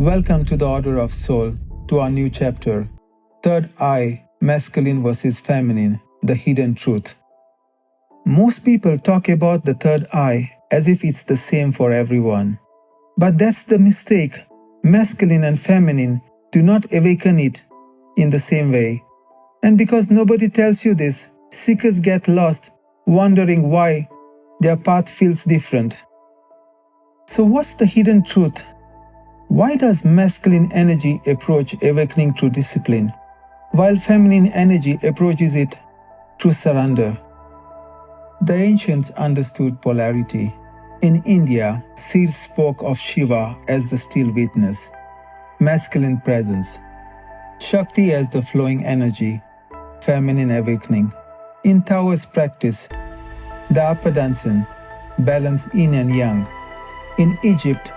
Welcome to the Order of Soul, to our new chapter, Third Eye, Masculine versus Feminine, the Hidden Truth. Most people talk about the third eye as if it's the same for everyone. But that's the mistake. Masculine and feminine do not awaken it in the same way. And because nobody tells you this, seekers get lost, wondering why their path feels different. So what's the hidden truth? Why does masculine energy approach awakening through discipline, while feminine energy approaches it through surrender? The ancients understood polarity. In India, seers spoke of Shiva as the still witness, masculine presence, Shakti as the flowing energy, feminine awakening. In Taoist practice, the Apadansan, balance yin and yang. In Egypt,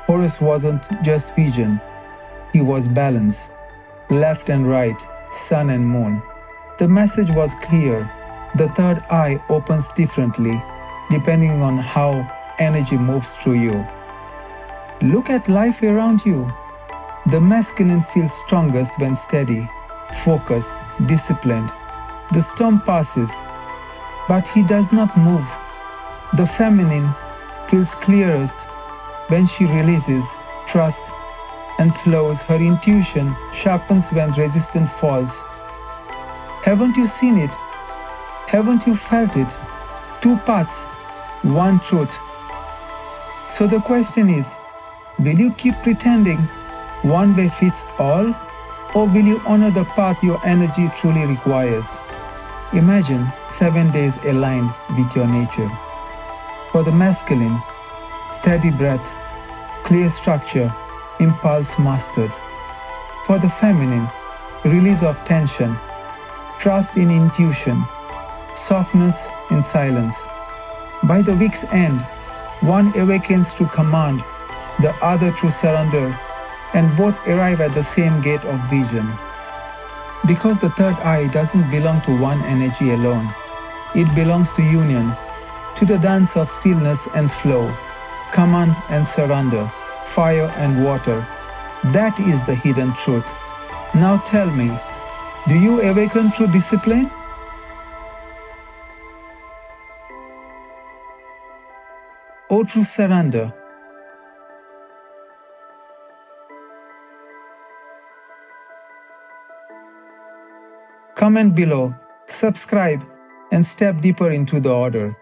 Horus wasn't just vision, he was balance, left and right, sun and moon. The message was clear. The third eye opens differently, depending on how energy moves through you. Look at life around you. The masculine feels strongest when steady, focused, disciplined. The storm passes, but he does not move. The feminine feels clearest when she releases, trusts, and flows. Her intuition sharpens when resistance falls. Haven't you seen it? Haven't you felt it? Two paths, one truth. So the question is, will you keep pretending one way fits all, or will you honor the path your energy truly requires? Imagine 7 days aligned with your nature. For the masculine, steady breath, clear structure, impulse mastered. For the feminine, release of tension, trust in intuition, softness in silence. By the week's end, one awakens to command, the other through surrender, and both arrive at the same gate of vision. Because the third eye doesn't belong to one energy alone. It belongs to union, to the dance of stillness and flow, command and surrender, fire and water. That is the hidden truth. Now tell me, do you awaken through discipline? Or through surrender? Comment below, subscribe, and step deeper into the order.